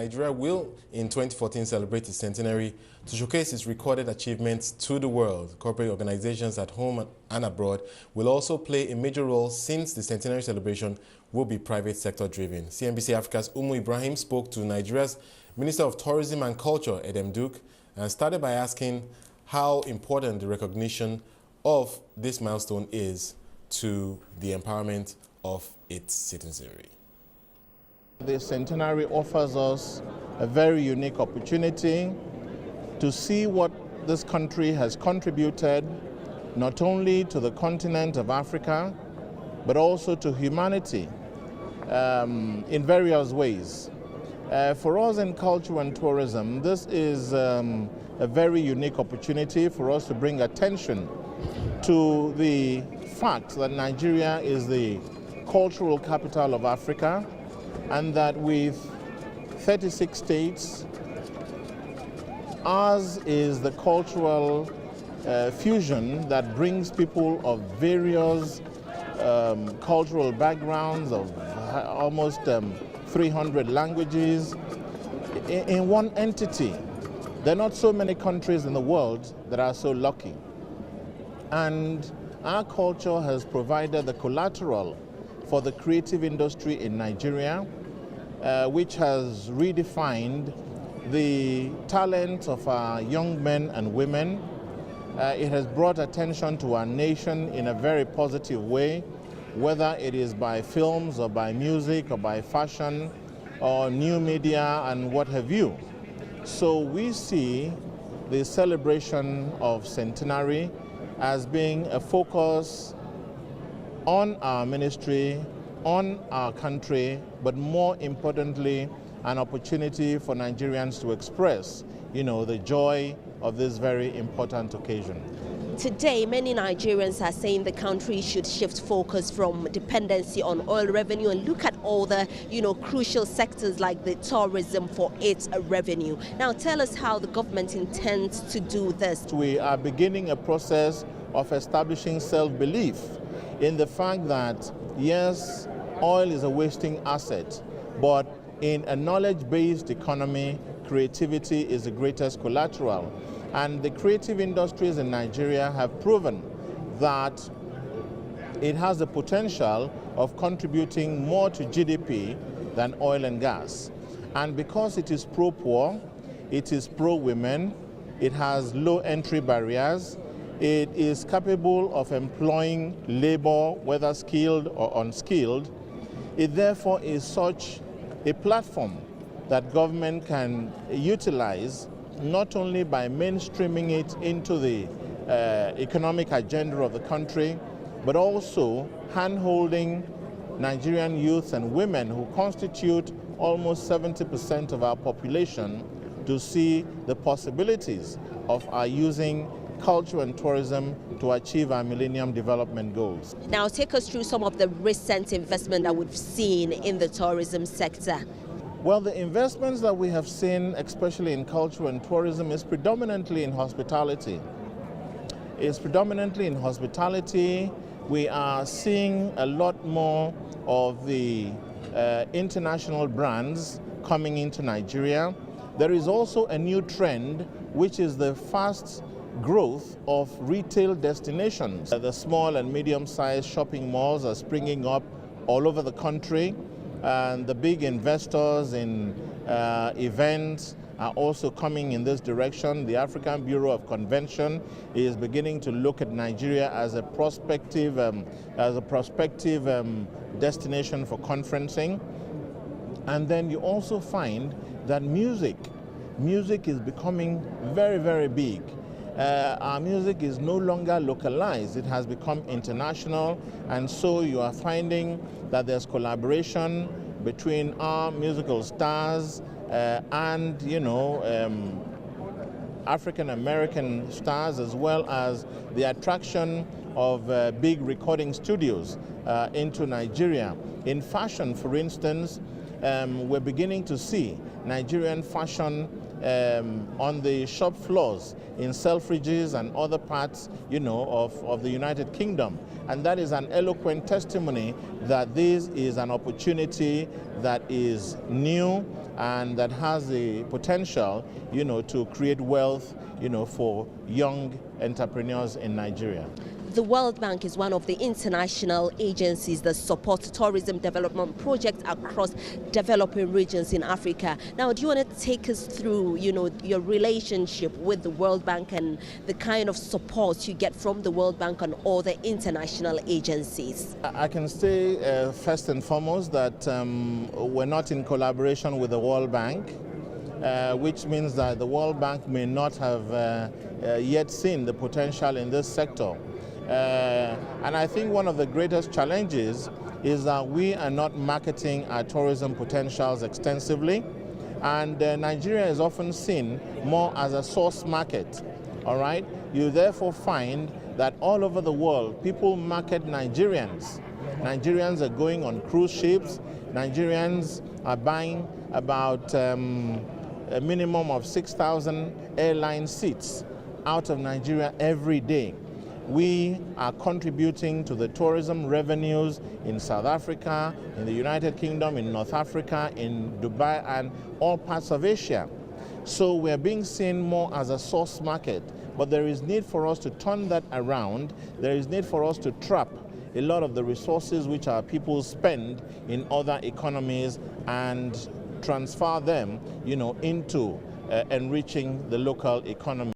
Nigeria will, in 2014, celebrate its centenary to showcase its recorded achievements to the world. Corporate organizations at home and abroad will also play a major role since the centenary celebration will be private sector driven. CNBC Africa's Umu Ibrahim spoke to Nigeria's Minister of Tourism and Culture, Edem Duke, and started by asking how important the recognition of this milestone is to the empowerment of its citizenry. The centenary offers us a very unique opportunity to see what this country has contributed not only to the continent of Africa, but also to humanity in various ways. For us in culture and tourism, this is a very unique opportunity for us to bring attention to the fact that Nigeria is the cultural capital of Africa, and that with 36 states, ours is the cultural fusion that brings people of various cultural backgrounds, of almost 300 languages, in one entity. There are not so many countries in the world that are so lucky. And our culture has provided the collateral for the creative industry in Nigeria, which has redefined the talent of our young men and women. It has brought attention to our nation in a very positive way, whether it is by films or by music or by fashion or new media and what have you. So we see the celebration of Centenary as being a focus on our ministry, on our country, but more importantly, an opportunity for Nigerians to express, the joy of this very important occasion. Today, many Nigerians are saying the country should shift focus from dependency on oil revenue and look at all the, crucial sectors like the tourism for its revenue. Now, tell us how the government intends to do this. We are beginning a process of establishing self-belief in the fact that, yes, oil is a wasting asset, but in a knowledge-based economy, creativity is the greatest collateral. And the creative industries in Nigeria have proven that it has the potential of contributing more to GDP than oil and gas. And because it is pro-poor, it is pro-women, it has low entry barriers, it is capable of employing labor, whether skilled or unskilled. It therefore is such a platform that government can utilize, not only by mainstreaming it into the economic agenda of the country, but also hand-holding Nigerian youth and women who constitute almost 70% of our population to see the possibilities of our using culture and tourism to achieve our Millennium Development Goals. Now, take us through some of the recent investment that we've seen in the tourism sector. Well, the investments that we have seen, especially in culture and tourism, is predominantly in hospitality. We are seeing a lot more of the international brands coming into Nigeria. There is also a new trend, which is the fast growth of retail destinations. The small and medium-sized shopping malls are springing up all over the country, and the big investors in events are also coming in this direction. The African Bureau of Convention is beginning to look at Nigeria as a prospective destination for conferencing. And then you also find that music is becoming very, very big. Our music is no longer localized, it has become international, and so you are finding that there's collaboration between our musical stars and African American stars, as well as the attraction of big recording studios into Nigeria. In fashion, for instance, we're beginning to see Nigerian fashion on the shop floors in Selfridges and other parts, of the United Kingdom. And that is an eloquent testimony that this is an opportunity that is new and that has the potential, to create wealth, for young entrepreneurs in Nigeria. The World Bank is one of the international agencies that support tourism development projects across developing regions in Africa. Now, do you want to take us through, your relationship with the World Bank and the kind of support you get from the World Bank and other international agencies? I can say first and foremost that we're not in collaboration with the World Bank, which means that the World Bank may not have yet seen the potential in this sector. And I think one of the greatest challenges is that we are not marketing our tourism potentials extensively, and Nigeria is often seen more as a source market. All right, you therefore find that all over the world people market Nigerians. Nigerians are going on cruise ships. Nigerians are buying about a minimum of 6,000 airline seats out of Nigeria every day. We are contributing to the tourism revenues in South Africa, in the United Kingdom, in North Africa, in Dubai, and all parts of Asia. So we're being seen more as a source market, but there is need for us to turn that around. There is need for us to trap a lot of the resources which our people spend in other economies and transfer them, into enriching the local economy.